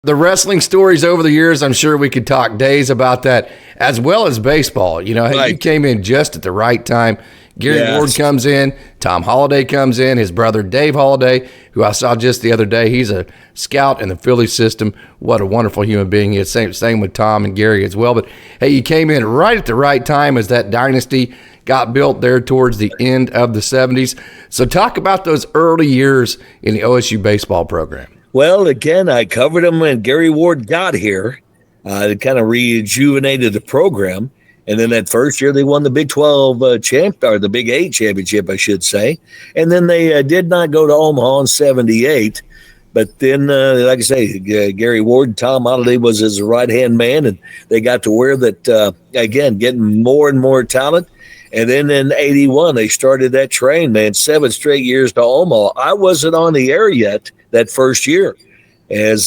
the wrestling stories over the years, I'm sure we could talk days about that, as well as baseball. You know, hey, you came in just at the right time. Gary Ward comes in, Tomholliday comes in, his brother Dave Holliday, who I saw just the other day. He's a scout in the Philly system. What a wonderful human being he is. Same with Tom and Gary as well. But, hey, you came in right at the right time as that dynasty got built there towards the end of the 70s. So talk about those early years in the OSU baseball program. Well, again, I covered them when Gary Ward got here. It kind of rejuvenated the program. And then that first year, they won the Big 12 or the Big 8 championship, I should say. And then they did not go to Omaha in 78. But then, like I say, Gary Ward, Tom Holliday was his right-hand man, and they got to where that, again, getting more and more talent. And then in 81, they started that train, man, 7 straight years to Omaha. I wasn't on the air yet that first year. In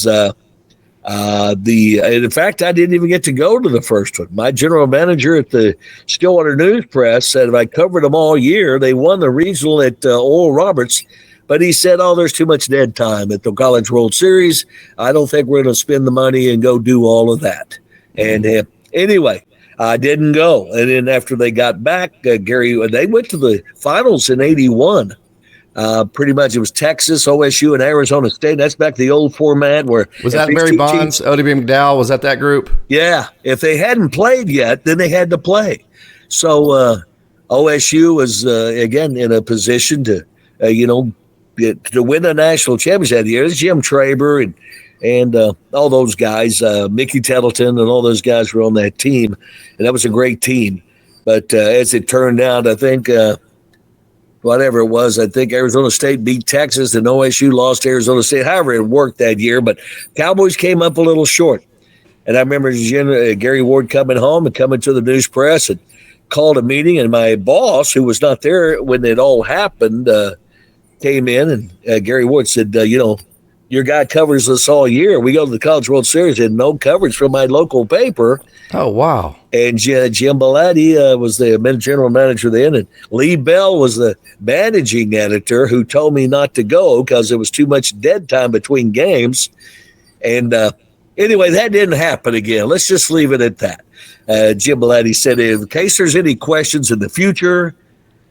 fact, I didn't even get to go to the first one. My general manager at the Stillwater News Press said if I covered them all year, they won the regional at Oral Roberts. But he said, there's too much dead time at the College World Series. I don't think we're going to spend the money and go do all of that. And anyway, I didn't go. And then after they got back, they went to the finals in 81. Pretty much it was Texas, OSU, and Arizona State. That's back to the old format where was that barrybonds, McDowell? Was that group? Yeah. If they hadn't played yet, then they had to play. So OSU was again in a position to win a national championship that year. It's Jim Traber and all those guys, Mickey Tettleton, and all those guys were on that team, and that was a great team. But as it turned out, I think. Whatever it was, I think Arizona State beat Texas and OSU lost to Arizona State. However, it worked that year, but Cowboys came up a little short. And I remember Gary Ward coming home and coming to the news press and called a meeting. And my boss, who was not there when it all happened, came in and Gary Ward said, your guy covers us all year. We go to the College World Series and no coverage from my local paper. Oh, wow. And Jim Bellotti was the general manager then. And Lee Bell was the managing editor who told me not to go because there was too much dead time between games. And anyway, that didn't happen again. Let's just leave it at that. Jim Bellotti said, in case there's any questions in the future,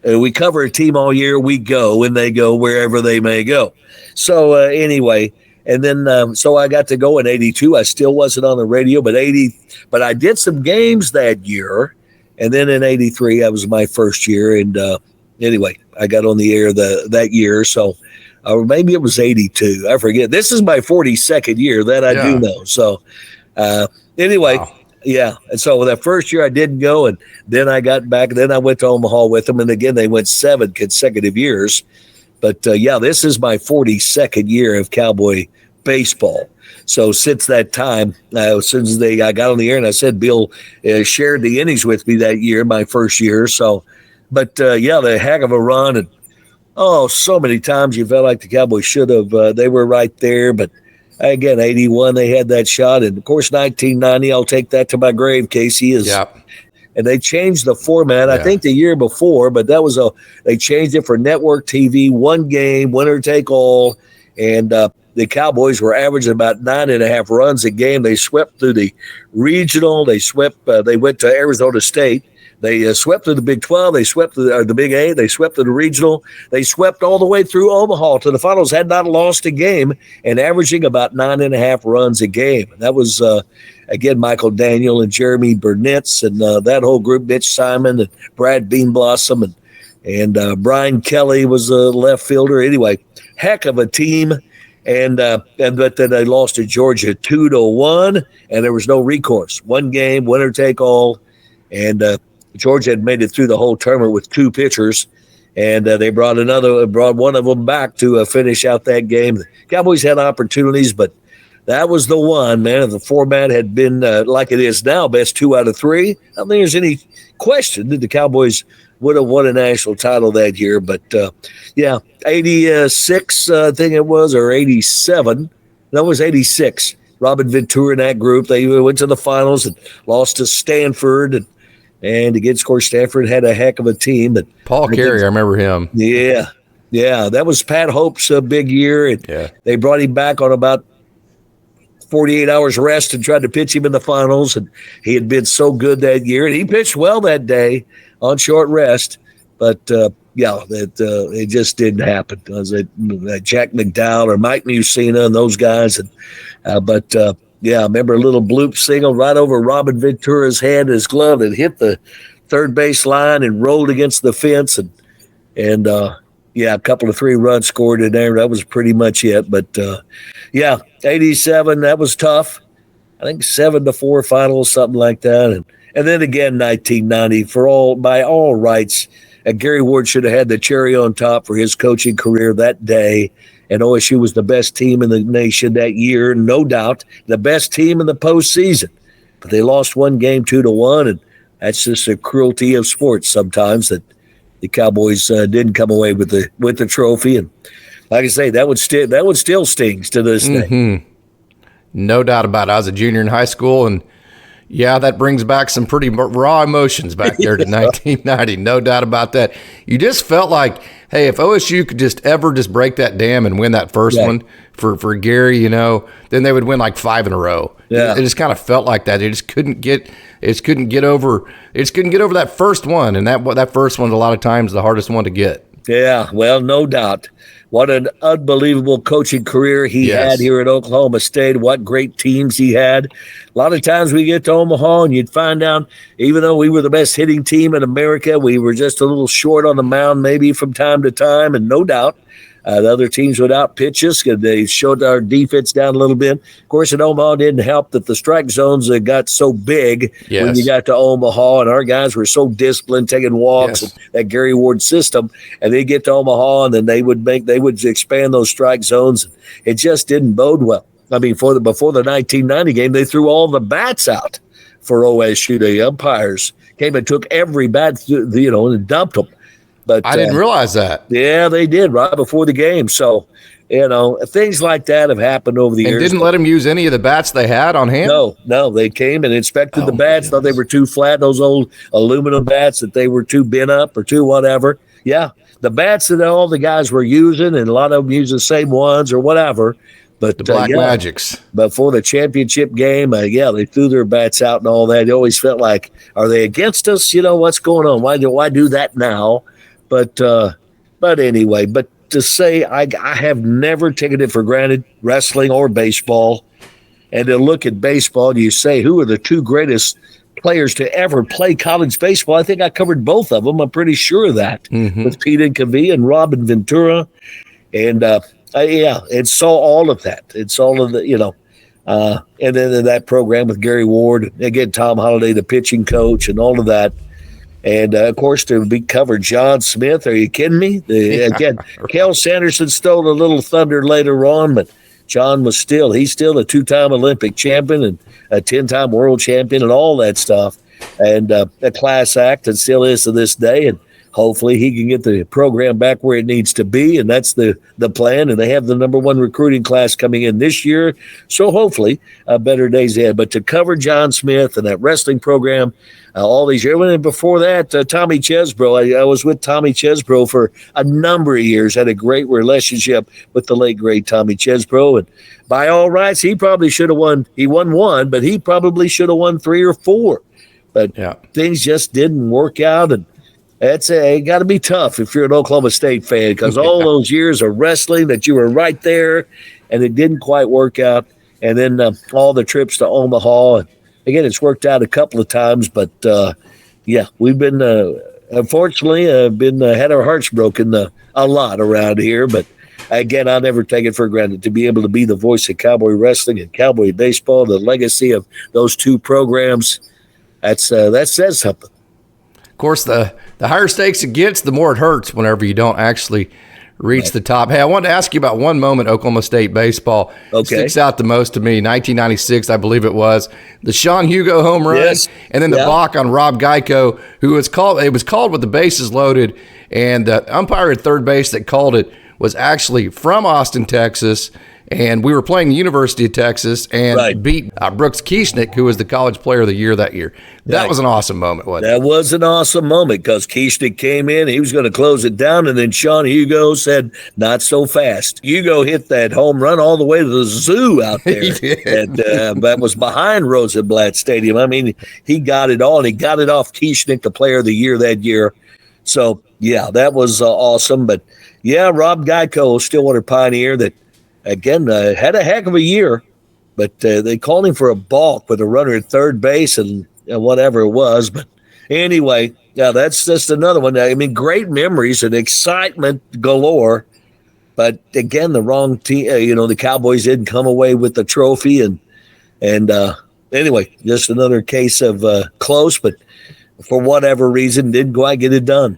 we cover a team all year. We go and they go wherever they may go. So anyway, and then so I got to go in 82. I still wasn't on the radio, but I did some games that year. And then in 83, that was my first year. And anyway, I got on the air that year. So or maybe it was 82. I forget. This is my 42nd year. That I do know. So anyway. Wow. Yeah, and so that first year I didn't go, and then I got back, and then I went to Omaha with them, and again they went 7 consecutive years. But this is my 42nd year of Cowboy baseball. So since that time, as soon as I got on the air, and I said Bill shared the innings with me that year, my first year. So, but the heck of a run, and so many times you felt like the Cowboys should have. They were right there, but. Again, 81, they had that shot. And, of course, 1990, I'll take that to my grave, Casey. And they changed the format, I think, the year before, but they changed it for network TV, one game, winner take all. And the Cowboys were averaging about 9.5 runs a game. They swept through the regional. They went to Arizona State. They swept through the Big 12. They swept through the Big 8. They swept through the regional. They swept all the way through Omaha to the finals, had not lost a game, and averaging about 9.5 runs a game. And that was, again, Michael Daniel and jeromyburnitz and that whole group, Mitch Simon and Brad Beanblossom and Brian Kelly was a left fielder. Anyway, heck of a team. But then they lost to Georgia 2-1, and there was no recourse. One game, winner take all, and Georgia had made it through the whole tournament with 2 pitchers, and they brought one of them back to finish out that game. The Cowboys had opportunities, but that was the one, man. If the format had been like it is now, best 2 out of 3, I don't think there's any question that the Cowboys would have won a national title that year. But, 86, I think it was, or 87. That was 86. Robinventura in that group, they went to the finals and lost to Stanford, and against, of course, Stanford had a heck of a team. But Paul Carey, I remember him. Yeah, that was Pat Hope's big year. And they brought him back on about 48 hours rest and tried to pitch him in the finals. And he had been so good that year. And he pitched well that day on short rest. But, it just didn't happen. Was it Jack McDowell or Mike Mussina and those guys? And I remember a little bloop single right over Robin Ventura's head, his glove, that hit the third base line and rolled against the fence. And a couple of 3 runs scored in there. That was pretty much it. But 87, that was tough. I think 7-4 finals, something like that. And then again, 1990, by all rights, Gary Ward should have had the cherry on top for his coaching career that day. And OSU was the best team in the nation that year, no doubt, the best team in the postseason. But they lost one game 2-1, and that's just the cruelty of sports sometimes, that the Cowboys didn't come away with the trophy. And like I say, that would still stings to this day. No doubt about it. I was a junior in high school, and that brings back some pretty raw emotions back there to 1990. No doubt about that. You just felt like, hey, if OSU could just break that dam and win that first one for Gary, then they would win like 5 in a row. Yeah. It just kind of felt like that. They just couldn't get over that first one, and that first one's a lot of times the hardest one to get. Yeah, well, no doubt. What an unbelievable coaching career he had here at Oklahoma State. What great teams he had. A lot of times we get to Omaha and you'd find out, even though we were the best hitting team in America, we were just a little short on the mound maybe from time to time. And no doubt, the other teams would outpitch us because they showed our defense down a little bit. Of course, in Omaha, it didn't help that the strike zones got so big when you got to Omaha, and our guys were so disciplined, taking walks, and that Gary Ward system. And they get to Omaha, and then they would expand those strike zones. It just didn't bode well. I mean, before the 1990 game, they threw all the bats out for OSU. The umpires came and took every bat, and dumped them. But I didn't realize that. Yeah, they did right before the game. So, things like that have happened over the years. And didn't let them use any of the bats they had on hand? No. They came and inspected the bats, thought they were too flat, those old aluminum bats, that they were too bent up or too whatever. Yeah, the bats that all the guys were using, and a lot of them use the same ones or whatever. But the Black Magics. Before the championship game, they threw their bats out and all that. It always felt like, are they against us? What's going on? Why do that now? But anyway, to say I have never taken it for granted, wrestling or baseball, and to look at baseball, you say, who are the 2 greatest players to ever play college baseball? I think I covered both of them. I'm pretty sure of that, with peteincaviglia and Robin Ventura. And, it saw all of that. It's all of the, and then in that program with Gary Ward, again, Tomholliday, the pitching coach, and all of that. And, of course, to be covered, John Smith. Are you kidding me? Again, Kel Sanderson stole a little thunder later on, but John he's still a 2-time Olympic champion and a 10-time world champion and all that stuff. And a class act, and still is to this day. And hopefully he can get the program back where it needs to be, and that's the plan. And they have the #1 recruiting class coming in this year, so hopefully better days ahead. But to cover John Smith and that wrestling program all these years, and before that, Tommy Chesbro. I was with Tommy Chesbro for a number of years, had a great relationship with the late, great Tommy Chesbro. And by all rights, he probably should have won. He won 1, but he probably should have won 3 or 4. But things just didn't work out, and it got to be tough if you're an Oklahoma State fan, because all those years of wrestling that you were right there, and it didn't quite work out. And then all the trips to Omaha. And again, it's worked out a couple of times, but we've been unfortunately had our hearts broken a lot around here. But again, I'll never take it for granted to be able to be the voice of cowboy wrestling and cowboy baseball, the legacy of those 2 programs. That says something. Of course, the higher stakes it gets, the more it hurts whenever you don't actually reach the top. Hey, I wanted to ask you about one moment Oklahoma State baseball. Sticks out the most to me. 1996, I believe it was, the Sean Hugo home run, and then the balk on Rob Geico, who was called. It was called with the bases loaded, and the umpire at third base that called it was actually from Austin, Texas, and we were playing the University of Texas and beat Brooks Kieschnick, who was the college player of the year that year. That was an awesome moment, wasn't it? That was an awesome moment because Kieschnick came in, he was going to close it down, and then Sean Hugo said, not so fast. Hugo hit that home run all the way to the zoo out there. That was behind Rosenblatt Stadium. I mean, he got it all, and he got it off Kieschnick, the player of the year that year. So, yeah, that was awesome. But, yeah, Rob Geico, Stillwater Pioneer, that, again, had a heck of a year, but they called him for a balk with a runner at third base and whatever it was. But anyway, yeah, that's just another one. I mean, great memories and excitement galore. But again, the wrong team, the Cowboys didn't come away with the trophy. And anyway, just another case of close, but for whatever reason, didn't quite get it done.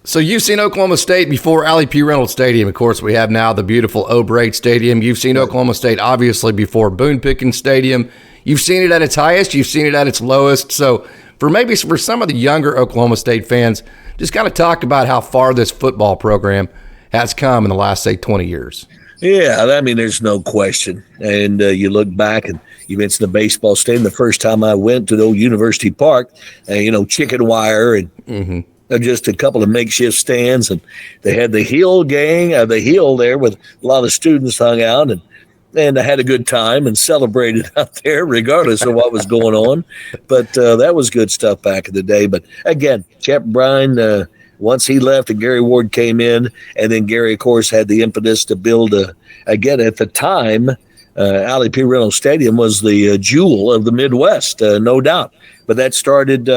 So you've seen Oklahoma State before Alliepreynolds Stadium. Of course, we have now the beautiful O'Brate Stadium. You've seen Oklahoma State, obviously, before Boone Pickens Stadium. You've seen it at its highest. You've seen it at its lowest. So for some of the younger Oklahoma State fans, just kind of talk about how far this football program has come in the last, say, 20 years. Yeah, I mean, there's no question. And you look back, and you mentioned the baseball stadium. The first time I went to the old University Park, chicken wire and just a couple of makeshift stands, and they had the hill there with a lot of students hung out, and I had a good time and celebrated out there regardless of what was going on. But that was good stuff back in the day. But again, Chip Bryan, once he left and Gary Ward came in, and then Gary, of course, had the impetus to build again, at the time, Alliepreynolds Stadium was the jewel of the Midwest, no doubt. But that started,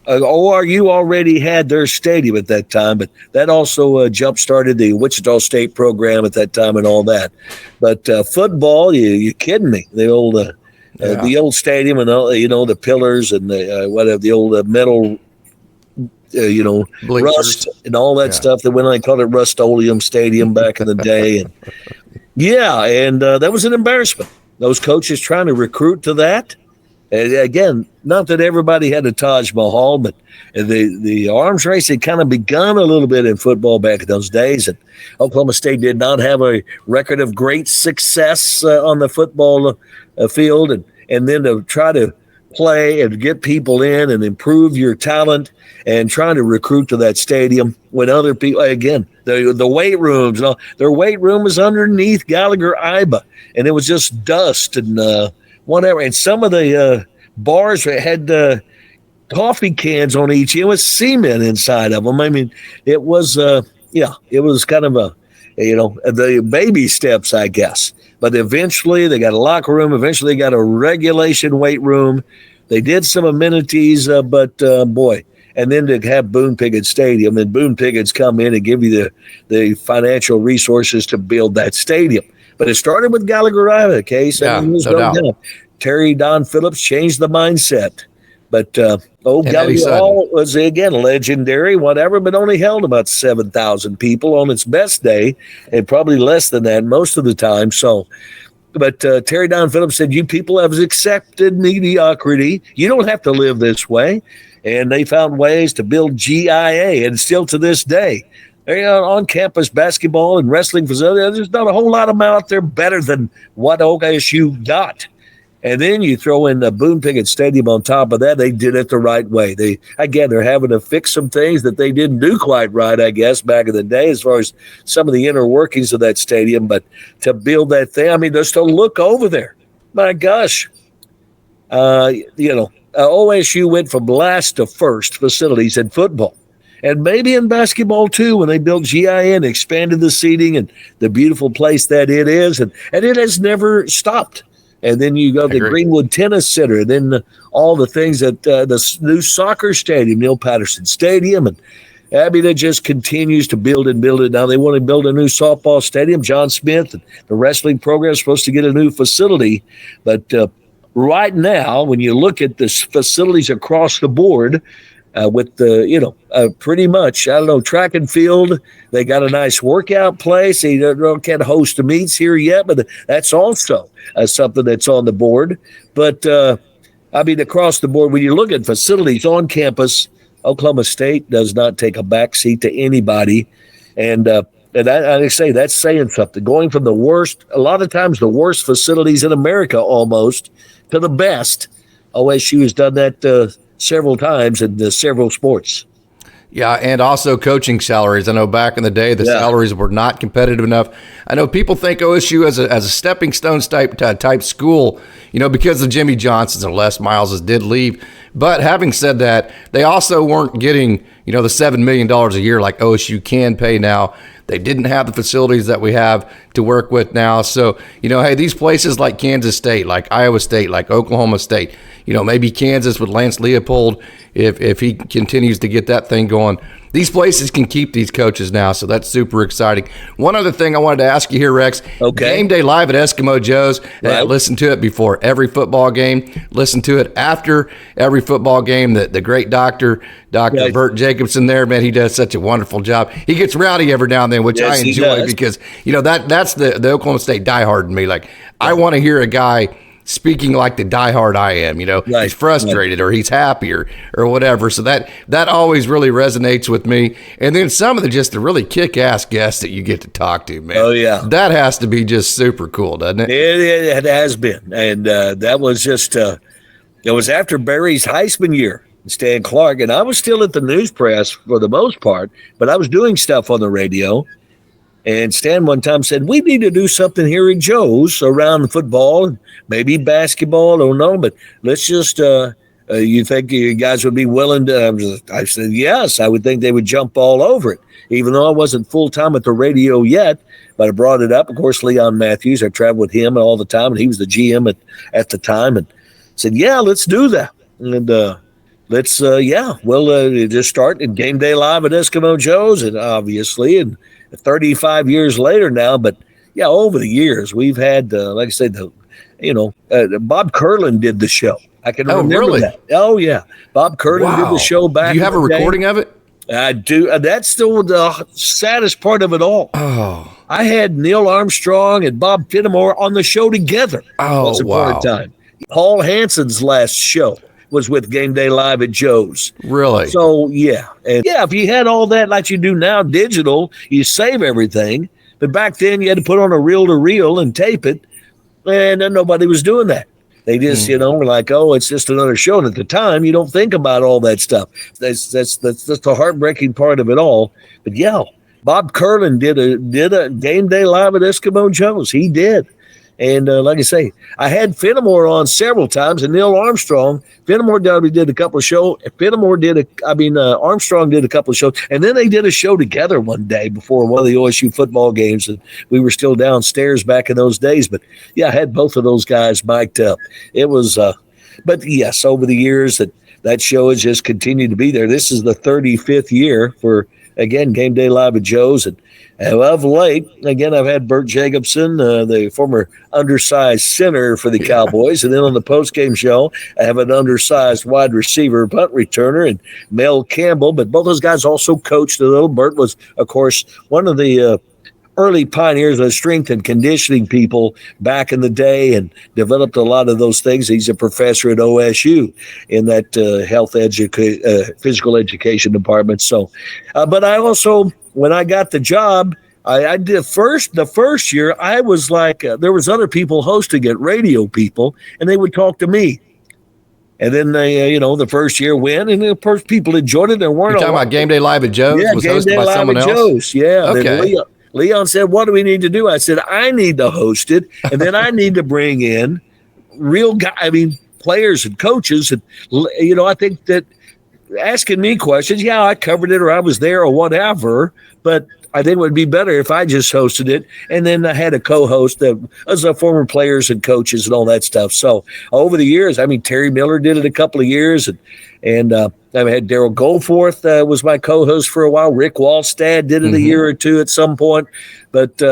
ORU already had their stadium at that time, but that also jump-started the Wichita State program at that time and all that. But football, you kidding me? The old stadium and all, the pillars and the old metal, Bleachers. Rust and all that stuff that went on. They called it Rust-Oleum Stadium back in the day. And that was an embarrassment. Those coaches trying to recruit to that. And again, not that everybody had a Taj Mahal, but the arms race had kind of begun a little bit in football back in those days. And Oklahoma State did not have a record of great success on the football field. And then to try to play and get people in and improve your talent and trying to recruit to that stadium when other people, again, the weight rooms, their weight room was underneath Gallagher-Iba, and it was just dust and whatever. And some of the bars had coffee cans on each. It was cement inside of them. I mean, it was, it was kind of the baby steps, I guess. But eventually they got a locker room. Eventually they got a regulation weight room. They did some amenities, but boy. And then to have Boone Pickens Stadium, and Boone Pickens come in and give you the financial resources to build that stadium. But it started with Gallagher-Iba, Case. Yeah, no doubt. Terry Don Phillips changed the mindset. But Gallagher Hall was, again, legendary, whatever, but only held about 7,000 people on its best day, and probably less than that most of the time. So, but Terry Don Phillips said, you people have accepted mediocrity. You don't have to live this way. And they found ways to build GIA, and still to this day, on-campus basketball and wrestling facilities, there's not a whole lot of them out there better than what OSU got. And then you throw in the Boone Pickens Stadium on top of that. They did it the right way. They're having to fix some things that they didn't do quite right, I guess, back in the day as far as some of the inner workings of that stadium. But to build that thing, I mean, just to look over there, my gosh, OSU went from last to first facilities in football. And maybe in basketball, too, when they built GIA and expanded the seating and the beautiful place that it is. And it has never stopped. And then you go to the Greenwood Tennis Center, and then all the things that the new soccer stadium, Neil Patterson Stadium. And I mean, it just continues to build and build it. Now they want to build a new softball stadium. John Smith and the wrestling program is supposed to get a new facility. But right now, when you look at the facilities across the board, with the, pretty much, track and field, they got a nice workout place. They can't host the meets here yet, but that's also something that's on the board. But, across the board, when you look at facilities on campus, Oklahoma State does not take a backseat to anybody. I say that's saying something. Going from the worst, a lot of times the worst facilities in America almost, to the best. OSU has done that several times in several sports. Yeah, and also coaching salaries. I know back in the day, the salaries were not competitive enough. I know people think OSU as a stepping stone type school, because of Jimmy Johnson's and Les Miles did leave. But having said that, they also weren't getting, the $7 million a year like OSU can pay now. They didn't have the facilities that we have to work with now. So, hey, these places like Kansas State, like Iowa State, like Oklahoma State, maybe Kansas with Lance Leopold, if he continues to get that thing going. These places can keep these coaches now, so that's super exciting. One other thing I wanted to ask you here, Rex. Okay. Game day live at Eskimo Joe's. Right. Listen to it before every football game. Listen to it after every football game. The great Dr. Right. Bert Jacobson there, man, he does such a wonderful job. He gets rowdy every now and then, which I enjoy because, that's the Oklahoma State diehard in me. Like, I want to hear a guy speaking like the diehard I am, right. He's frustrated or he's happy or whatever. So that always really resonates with me. And then some of the really kick-ass guests that you get to talk to, man. Oh, yeah. That has to be just super cool, doesn't it? It has been. And that was just, it was after Barry's Heisman year, Stan Clark. And I was still at the news press for the most part, but I was doing stuff on the radio. And Stan one time said, we need to do something here at Joe's around football, maybe basketball, I don't know, but let's just, you think you guys would be willing to? I said, yes, I would think they would jump all over it, even though I wasn't full-time at the radio yet, but I brought it up. Of course, Leon Matthews, I traveled with him all the time, and he was the GM at the time, and said, yeah, let's do that. And let's, we'll just start in Game Day Live at Eskimo Joe's, and obviously, and 35 years later now, but yeah, over the years we've had, like I said, Bob Curlin did the show. I can remember that. Oh yeah, Bob Curlin did the show back. Do you have a recording of it? I do. That's the saddest part of it all. Oh, I had Neil Armstrong and Bob Fenimore on the show together. Oh, wow. Time. Paul Hanson's last show was with Game Day Live at Joe's. Really? So, yeah. And yeah, if you had all that like you do now, digital, you save everything. But back then, you had to put on a reel-to-reel and tape it, and then nobody was doing that. They just, were like, oh, it's just another show. And at the time, you don't think about all that stuff. That's the heartbreaking part of it all. But, yeah, Bob Curlin did a Game Day Live at Eskimo Joe's. He did. And like I say, I had Fenimore on several times, and Neil Armstrong. Fenimore did a couple of shows. Armstrong did a couple of shows, and then they did a show together one day before one of the OSU football games, and we were still downstairs back in those days. But yeah, I had both of those guys mic'd up. It was, but yes, over the years that show has just continued to be there. This is the 35th year for, again, Game Day Live at Joe's, and of late, again, I've had Bert Jacobson, the former undersized center for the Cowboys. And then on the postgame show, I have an undersized wide receiver, punt returner, and Mel Campbell. But both those guys also coached a little. Bert was, of course, one of the early pioneers of strength and conditioning people back in the day and developed a lot of those things. He's a professor at OSU in that physical education department. So, but I also, when I got the job, I did the first year, I was like, there was other people hosting it, radio people, and they would talk to me. And then they, the first year went, and the first people enjoyed it. There weren't You're talking about Game Day Live at Joe's? Yeah, was Game hosted Day by Live someone at else? Joe's. Yeah. Okay. Leon said, what do we need to do? I said, I need to host it, and then I need to bring in real players and coaches. And, I think that asking me questions, yeah, I covered it or I was there or whatever, but I think it would be better if I just hosted it, and then I had a co-host that was former players and coaches and all that stuff. So over the years, Terry Miller did it a couple of years, and I had Daryl Goldforth was my co-host for a while. Rick Wallstad did it a year or two at some point, but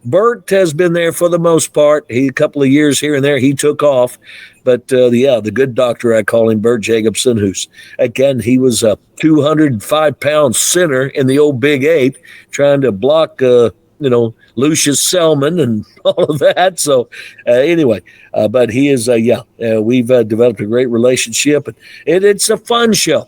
Bert has been there for the most part. A couple of years here and there, he took off. But, the good doctor, I call him, Bert Jacobson, who's, again, he was a 205-pound center in the old Big 8 trying to block, Lucius Selman and all of that. So, anyway, but he is, we've developed a great relationship. And it's a fun show.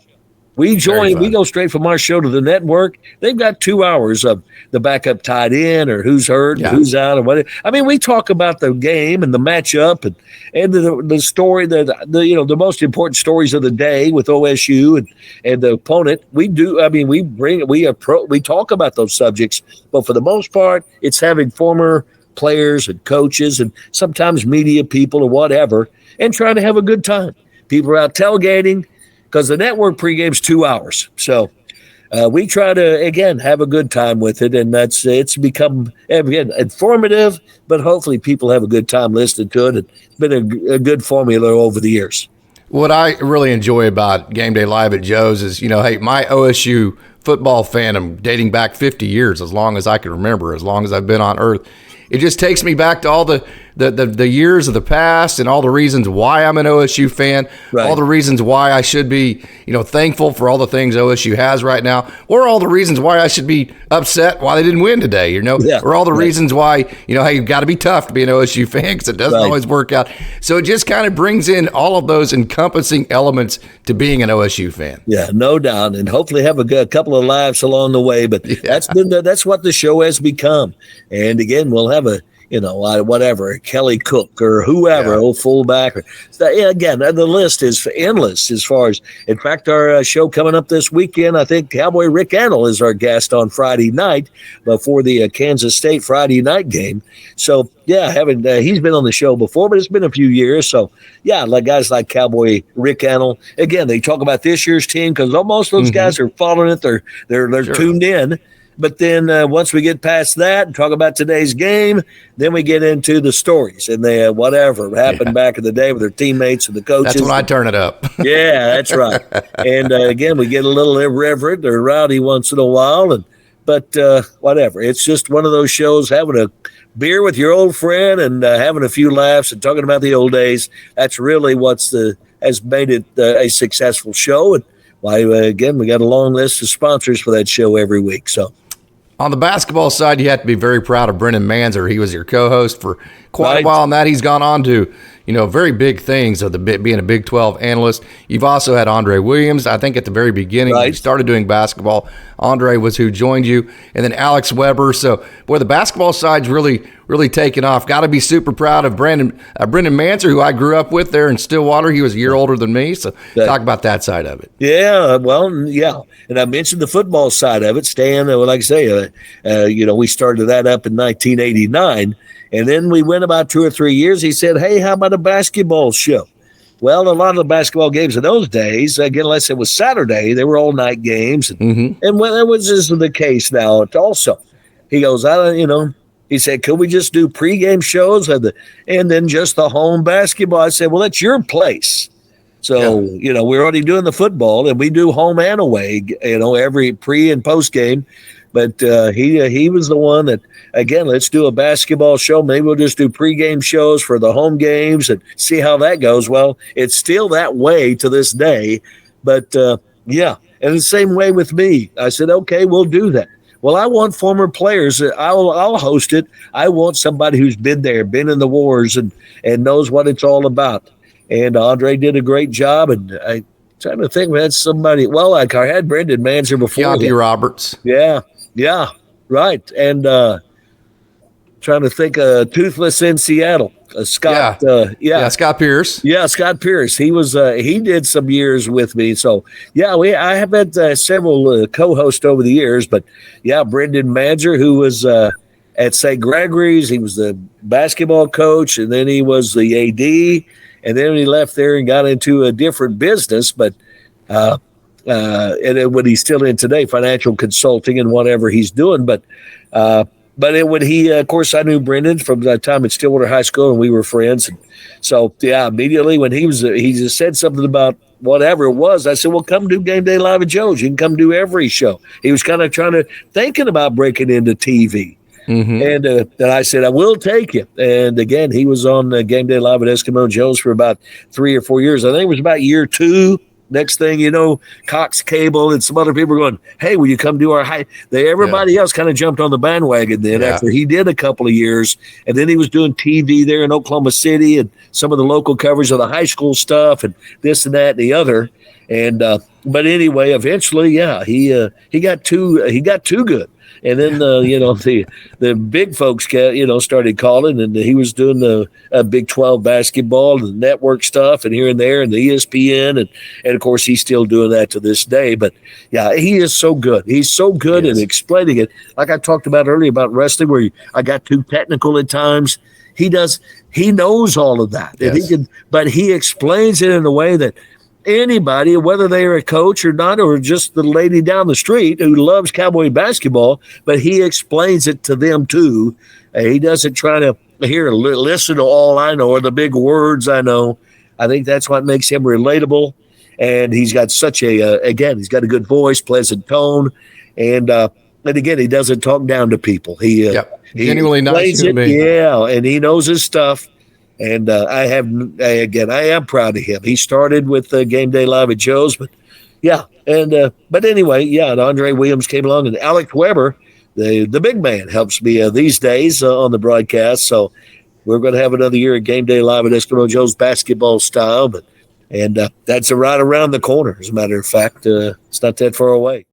We go straight from our show to the network. They've got 2 hours of the backup tight end or who's hurt, and who's out, or what. I mean, we talk about the game and the matchup and the story, the most important stories of the day with OSU and the opponent. We do. I mean, we talk about those subjects, but for the most part, it's having former players and coaches and sometimes media people or whatever, and trying to have a good time. People are out tailgating, because the network pregame's 2 hours. So we try to, again, have a good time with it. And it's become, again, informative, but hopefully people have a good time listening to it. It's been a good formula over the years. What I really enjoy about Game Day Live at Joe's is, hey, my OSU football fandom dating back 50 years, as long as I can remember, as long as I've been on earth. It just takes me back to all the years of the past and all the reasons why I'm an OSU fan, all the reasons why I should be, thankful for all the things OSU has right now, or all the reasons why I should be upset why they didn't win today, or all the reasons why, hey, you've got to be tough to be an OSU fan because it doesn't always work out. So it just kind of brings in all of those encompassing elements to being an OSU fan. Yeah, no doubt. And hopefully have a couple of laughs along the way. But that's what the show has become. And again, we'll have whatever, Kelly Cook or whoever, old fullback. Again, the list is endless as far as, in fact, our show coming up this weekend, I think Cowboy Rick Annell is our guest on Friday night before the Kansas State Friday night game. So, he's been on the show before, but it's been a few years. So, like guys like Cowboy Rick Annell, again, they talk about this year's team because most of those guys are following it. They're tuned in. But then once we get past that and talk about today's game, then we get into the stories and whatever happened back in the day with their teammates and the coaches. That's when I turn it up. Yeah, that's right. And again, we get a little irreverent or rowdy once in a while. But whatever. It's just one of those shows, having a beer with your old friend and having a few laughs and talking about the old days. That's really has made it a successful show. And why, again, we got a long list of sponsors for that show every week. So. On the basketball side, you have to be very proud of Brendan Manzer. He was your co-host for quite a while, and that he's gone on to, very big things of being a Big 12 analyst. You've also had Andre Williams. I think at the very beginning, when you started doing basketball, Andre was who joined you, and then Alex Weber. So, boy, the basketball side's really, really taken off. Got to be super proud of Brendan Manzer, who I grew up with there in Stillwater. He was a year older than me. So, talk about that side of it. Yeah, well, yeah. And I mentioned the football side of it. Stan, like I say, we started that up in 1989. And then we went about 2 or 3 years. He said, hey, how about a basketball show? Well, a lot of the basketball games in those days, again, unless it was Saturday, they were all night games. And that was just the case now also. He goes, he said, could we just do pregame shows and then just the home basketball? I said, well, that's your place. So, we're already doing the football and we do home and away, every pre and post game. But he was the one that, again, let's do a basketball show. Maybe we'll just do pregame shows for the home games and see how that goes. Well, it's still that way to this day. But, and the same way with me. I said, okay, we'll do that. Well, I want former players. I'll host it. I want somebody who's been there, been in the wars, and knows what it's all about. And Andre did a great job. And I'm trying to think, we had somebody. Well, I had Brendan Manzer before. Keontae Roberts. Yeah, right. And trying to think, Toothless in Seattle, Scott. Scott Pierce. Yeah, Scott Pierce. He was. He did some years with me. So I have had several co-hosts over the years. But Brendan Manzer, who was at St. Gregory's, he was the basketball coach, and then he was the AD, and then he left there and got into a different business, but. And what he's still in today, financial consulting and whatever he's doing. But when he, of course, I knew Brendan from the time at Stillwater High School, and we were friends. And so, immediately when he just said something about whatever it was, I said, well, come do Game Day Live at Joe's. You can come do every show. He was kind of thinking about breaking into TV. And I said, I will take you. And again, he was on Game Day Live at Eskimo Joe's for about 3 or 4 years. I think it was about year 2. next thing you know, Cox Cable and some other people are going, hey, will you come do our high? Everybody else kind of jumped on the bandwagon then after he did a couple of years. And then he was doing TV there in Oklahoma City and some of the local coverage of the high school stuff and this and that and the other. And but anyway, eventually, he got too good. And then the big folks started calling, and he was doing the Big 12 basketball and the network stuff and here and there and the ESPN and of course he's still doing that to this day. But yeah, he is so good. He's so good at explaining it. Like I talked about earlier about wrestling, where I got too technical at times. He knows all of that, and but he explains it in a way that anybody, whether they are a coach or not, or just the lady down the street who loves Cowboy basketball, but he explains it to them too. He doesn't try to listen to all I know or the big words I know. I think that's what makes him relatable. And he's got such he's got a good voice, pleasant tone. And again, he doesn't talk down to people. He genuinely nice to me. Yeah, and he knows his stuff. And I am proud of him. He started with Game Day Live at Joe's, but but anyway, and Andre Williams came along, and Alex Weber, the big man, helps me these days on the broadcast. So we're going to have another year at Game Day Live at Eskimo Joe's basketball style, and that's right around the corner. As a matter of fact, it's not that far away.